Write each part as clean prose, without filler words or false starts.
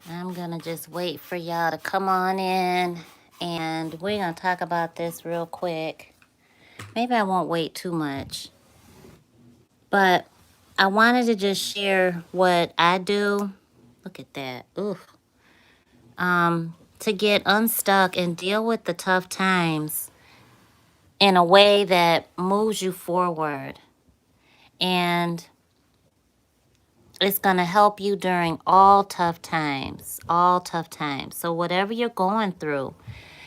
I'm gonna just wait for y'all to come on in, and we're gonna talk about this real quick. Maybe I won't wait too much, but I wanted to just share what I do. Look at that. Ooh. To get unstuck and deal with the tough times in a way that moves you forward. And it's going to help you during all tough times, all tough times. So whatever you're going through,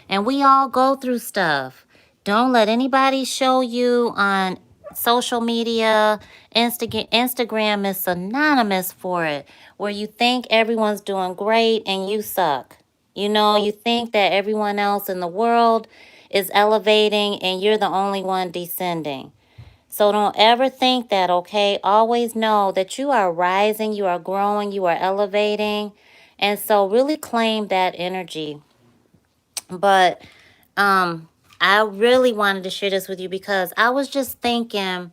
and we all go through stuff. Don't let anybody show you on social media, Instagram is synonymous for it, where you think everyone's doing great and you suck. You know, you think that everyone else in the world is elevating and you're the only one descending. So don't ever think that, okay? Always know that you are rising, you are growing, you are elevating. And so really claim that energy. But I really wanted to share this with you because I was just thinking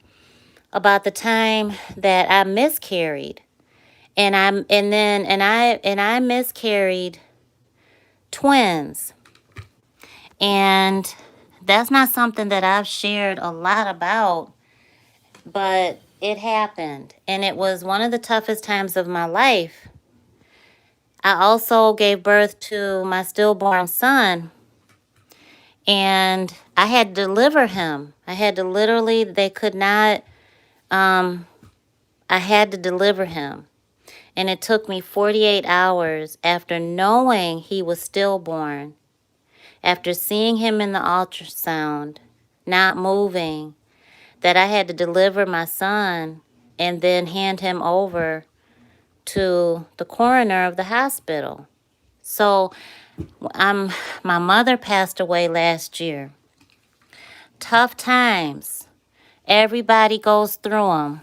about the time that I miscarried. And I miscarried twins. And that's not something that I've shared a lot about, but it happened. And it was one of the toughest times of my life. I also gave birth to my stillborn son. And I had to deliver him. I had to literally, they could not, I had to deliver him. And it took me 48 hours after knowing he was stillborn, after seeing him in the ultrasound, not moving, that I had to deliver my son and then hand him over to the coroner of the hospital. So my mother passed away last year. Tough times. Everybody goes through them.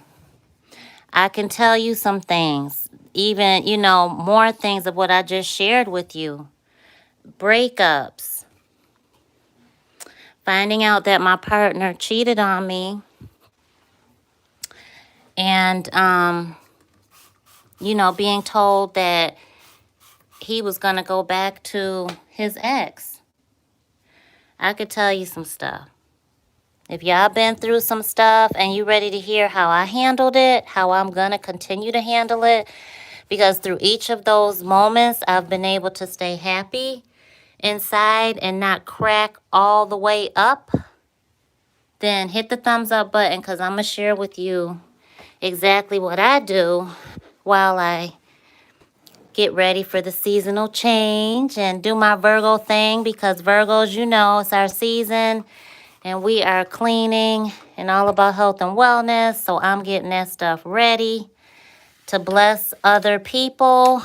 I can tell you some things, even, more things of what I just shared with you. Breakups. Finding out that my partner cheated on me. And, being told that he was going to go back to his ex. I could tell you some stuff. If y'all been through some stuff and you ready to hear how I handled it, how I'm going to continue to handle it, because through each of those moments, I've been able to stay happy inside and not crack all the way up, then hit the thumbs up button, because I'm going to share with you exactly what I do while I get ready for the seasonal change and do my Virgo thing, because Virgos, it's our season. And we are cleaning and all about health and wellness. So I'm getting that stuff ready to bless other people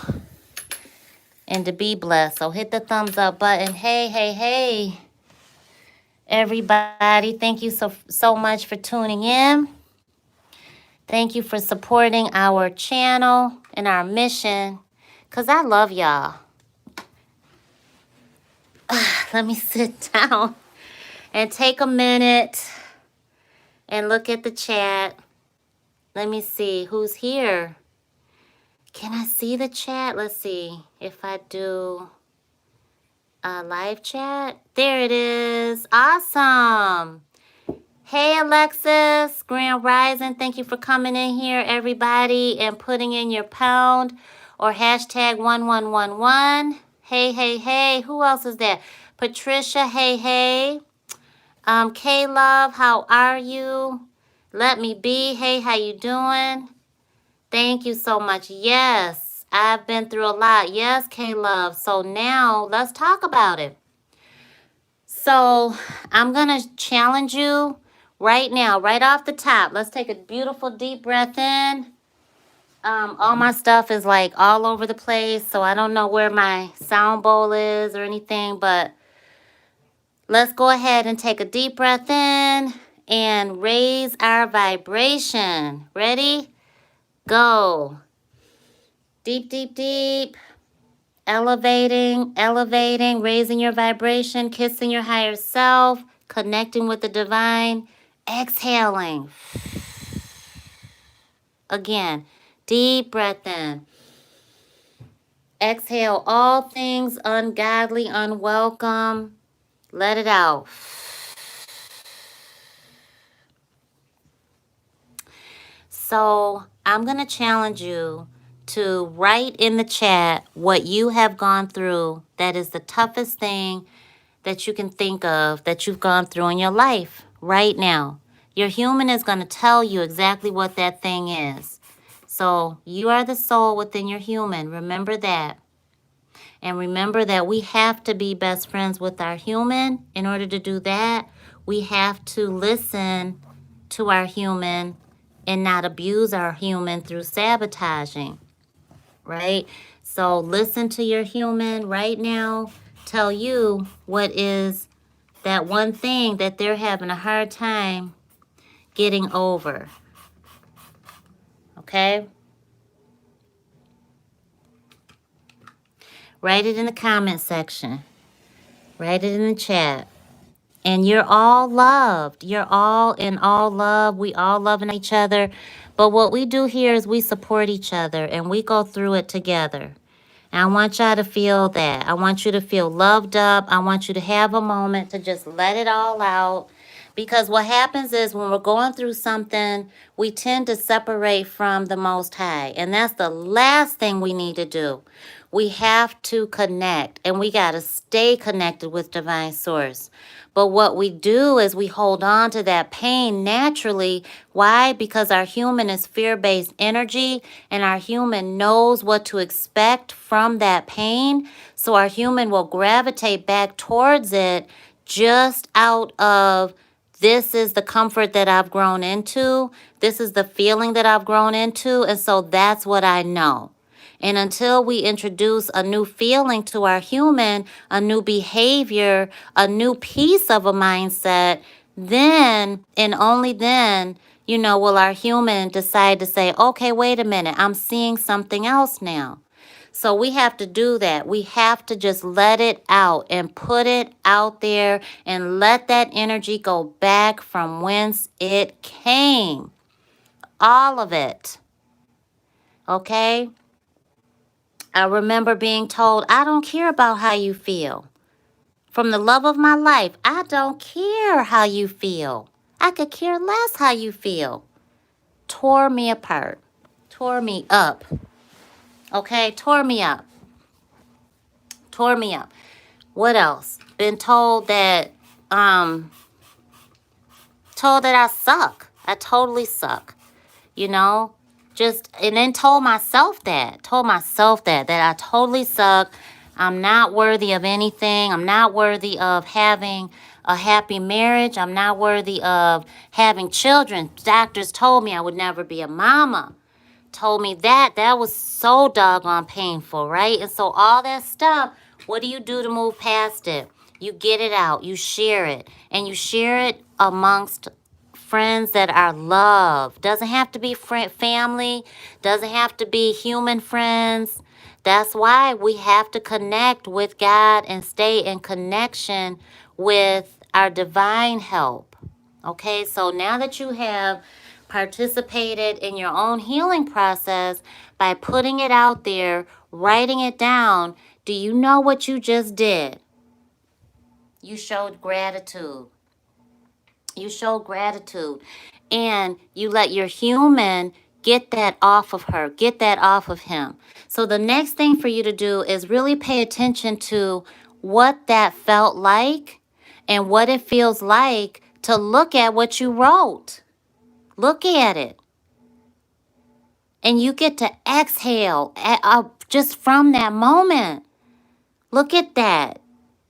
and to be blessed. So hit the thumbs up button. Hey, everybody. Thank you so much for tuning in. Thank you for supporting our channel and our mission, because I love y'all. Let me sit down and take a minute and look at the chat. Let me see who's here. Can I see the chat? Let's see if I do a live chat. There it is. Awesome. Hey, Alexis, Grand Rising. Thank you for coming in here, everybody, and putting in your pound or hashtag 1111. Hey. Who else is there? Patricia, hey. K-Love, how are you? Let me be. Hey, how you doing? Thank you so much. Yes, I've been through a lot. Yes, K-Love. So now let's talk about it. So I'm going to challenge you right now, right off the top. Let's take a beautiful deep breath in. All my stuff is like all over the place, so I don't know where my sound bowl is or anything, but let's go ahead and take a deep breath in and raise our vibration. Ready? Go. Deep. Elevating, raising your vibration, kissing your higher self, connecting with the divine, exhaling. Again, deep breath in. Exhale all things ungodly, unwelcome. Let it out. So I'm going to challenge you to write in the chat what you have gone through that is the toughest thing that you can think of that you've gone through in your life right now. Your human is going to tell you exactly what that thing is. So you are the soul within your human. Remember that. And remember that we have to be best friends with our human. In order to do that, we have to listen to our human and not abuse our human through sabotaging, right? So listen to your human right now. Tell you what is that one thing that they're having a hard time getting over, okay? Write it in the comment section. Write it in the chat. And you're all loved. You're all in all love. We all loving each other. But what we do here is we support each other and we go through it together. And I want y'all to feel that. I want you to feel loved up. I want you to have a moment to just let it all out. Because what happens is when we're going through something, we tend to separate from the Most High. And that's the last thing we need to do. We have to connect and we got to stay connected with Divine Source. But what we do is we hold on to that pain naturally. Why? Because our human is fear-based energy and our human knows what to expect from that pain. So our human will gravitate back towards it just out of this is the comfort that I've grown into. This is the feeling that I've grown into. And so that's what I know. And until we introduce a new feeling to our human, a new behavior, a new piece of a mindset, then and only then, will our human decide to say, okay, wait a minute, I'm seeing something else now. So we have to do that. We have to just let it out and put it out there and let that energy go back from whence it came. All of it. Okay? I remember being told, I don't care about how you feel. From the love of my life, I don't care how you feel. I could care less how you feel. Tore me apart. Tore me up. Okay? Tore me up. Tore me up. What else? Been told that I suck. I totally suck. And then told myself that I totally suck. I'm not worthy of anything. I'm not worthy of having a happy marriage. I'm not worthy of having children. Doctors told me I would never be a mama. Told me that was so doggone painful, right? And so all that stuff, what do you do to move past it? You get it out, you share it, and you share it amongst friends that are loved. Doesn't have to be family, doesn't have to be human friends. That's why we have to connect with God and stay in connection with our divine help. Okay, so now that you have participated in your own healing process by putting it out there, writing it down, do you know what you just did? You showed gratitude. You showed gratitude. And you let your human get that off of her, get that off of him. So the next thing for you to do is really pay attention to what that felt like and what it feels like to look at what you wrote. Look at it. And you get to exhale just from that moment. Look at that.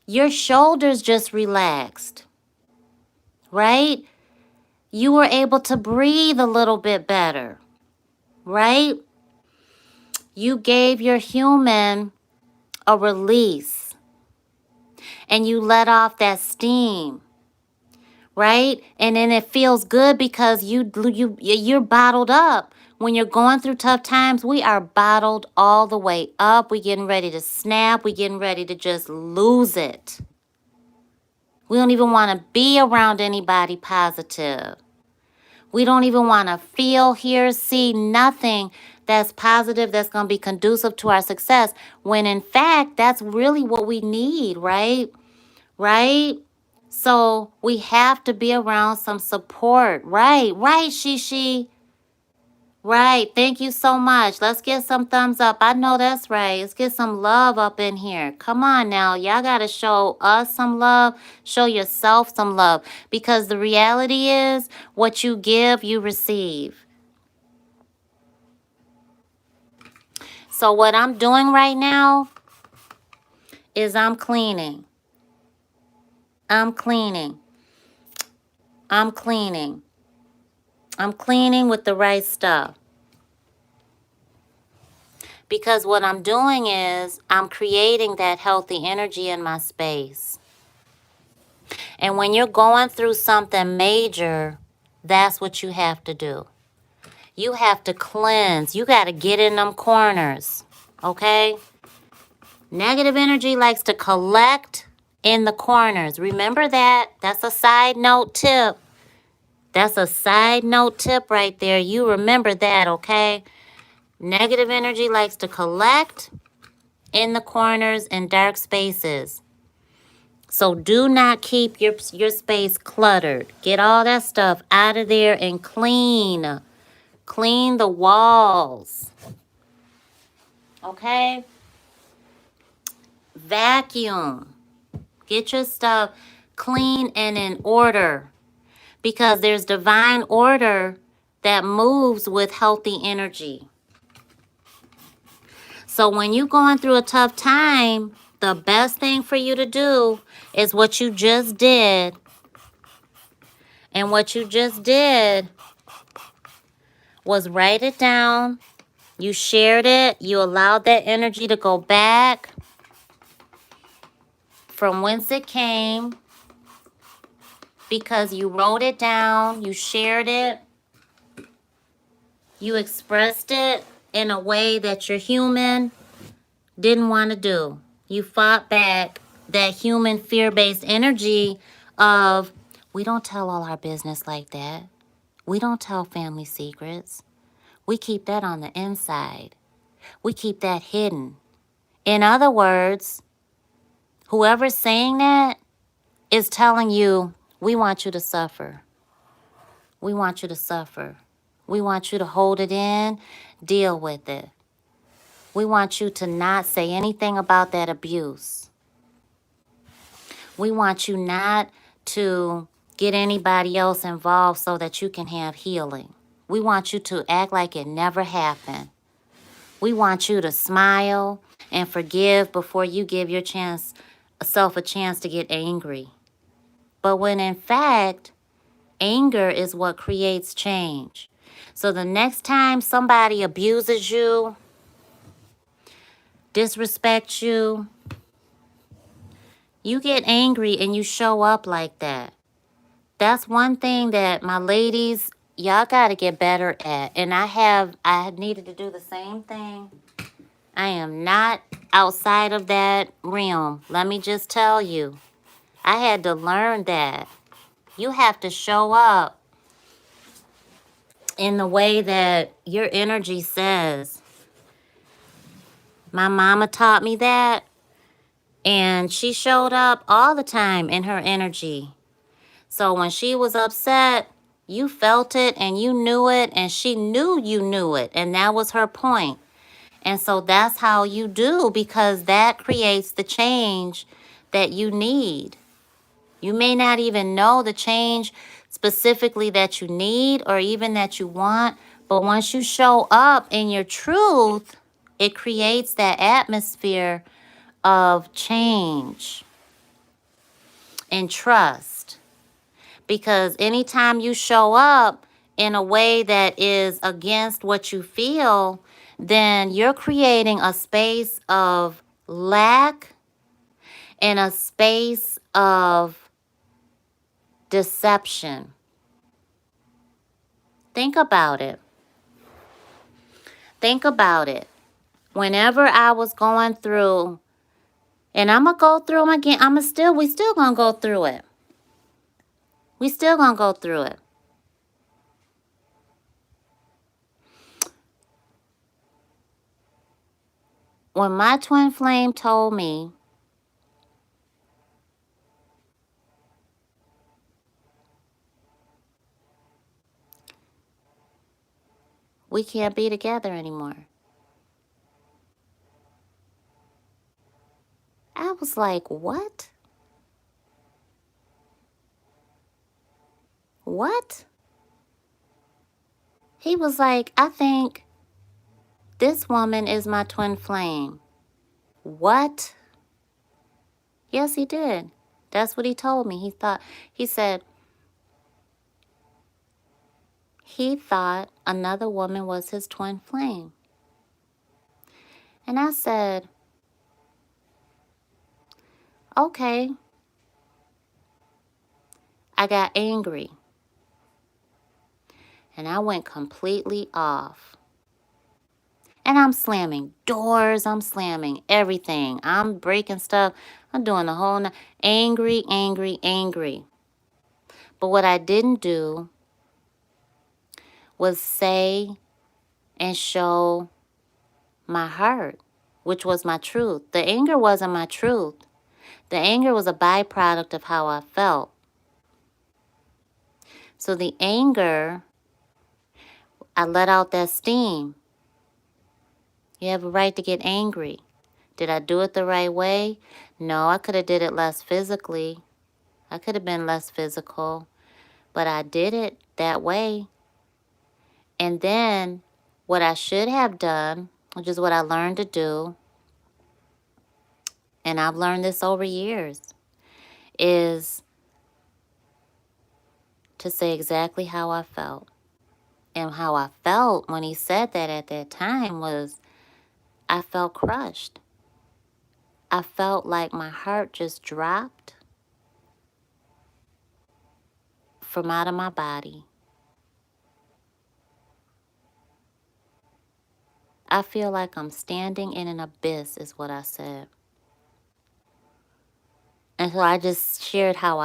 Your shoulders just relaxed, right? You were able to breathe a little bit better, right? You gave your human a release and you let off that steam, right? And then it feels good because you're bottled up. When you're going through tough times, we are bottled all the way up. We getting ready to snap. We getting ready to just lose it. We don't even want to be around anybody positive. We don't even want to feel, hear, see nothing that's positive, that's going to be conducive to our success, when in fact, that's really what we need, right? Right? So we have to be around some support. Right, Shishi. Right, thank you so much. Let's get some thumbs up. I know that's right. Let's get some love up in here. Come on now. Y'all got to show us some love. Show yourself some love. Because the reality is, what you give, you receive. So what I'm doing right now is I'm cleaning. I'm cleaning. I'm cleaning. I'm cleaning with the right stuff. Because what I'm doing is I'm creating that healthy energy in my space. And when you're going through something major, that's what you have to do. You have to cleanse. You got to get in them corners, okay? Negative energy likes to collect in the corners. Remember that. That's a side note tip. That's a side note tip right there. You remember that, okay? Negative energy likes to collect in the corners and dark spaces. So do not keep your space cluttered. Get all that stuff out of there and clean. Clean the walls. Okay? Vacuum. Get your stuff clean and in order. Because there's divine order that moves with healthy energy. So when you're going through a tough time, the best thing for you to do is what you just did. And what you just did was write it down. You shared it. You allowed that energy to go back from whence it came. Because you wrote it down. You shared it. You expressed it in a way that your human didn't want to do. You fought back that human fear-based energy of, we don't tell all our business like that. We don't tell family secrets. We keep that on the inside. We keep that hidden. In other words, whoever's saying that is telling you, we want you to suffer. We want you to suffer. We want you to hold it in, deal with it. We want you to not say anything about that abuse. We want you not to get anybody else involved so that you can have healing. We want you to act like it never happened. We want you to smile and forgive before you give yourself a chance to get angry. But when in fact, anger is what creates change. So the next time somebody abuses you, disrespects you, you get angry and you show up like that. That's one thing that my ladies, y'all got to get better at. And I needed to do the same thing. I am not outside of that realm. Let me just tell you. I had to learn that. You have to show up in the way that your energy says. My mama taught me that. And she showed up all the time in her energy. So when she was upset, you felt it and you knew it, and she knew you knew it. And that was her point. And so that's how you do, because that creates the change that you need. You may not even know the change specifically that you need or even that you want, but once you show up in your truth, it creates that atmosphere of change and trust. Because anytime you show up in a way that is against what you feel, then you're creating a space of lack and a space of deception. Think about it. Think about it. Whenever I was going through, and I'm going to go through them again, we still going to go through it. We still going to go through it. when my twin flame told me we can't be together anymore, I was like, what? What? He was like, I think this woman is my twin flame. What? Yes, he did. That's what he told me. He said, he thought another woman was his twin flame. And I said, okay. I got angry. And I went completely off. And I'm slamming doors. I'm slamming everything. I'm breaking stuff. I'm doing the whole night. Angry, angry, angry. But what I didn't do was say and show my heart, which was my truth. The anger wasn't my truth. The anger was a byproduct of how I felt. So the anger, I let out that steam. You have a right to get angry. Did I do it the right way? No, I could have did it less physically. I could have been less physical, but I did it that way. And then what I should have done, which is what I learned to do, and I've learned this over years, is to say exactly how I felt. And how I felt when he said that at that time was, I felt crushed. I felt like my heart just dropped from out of my body. I feel like I'm standing in an abyss, is what I said. And so I just shared how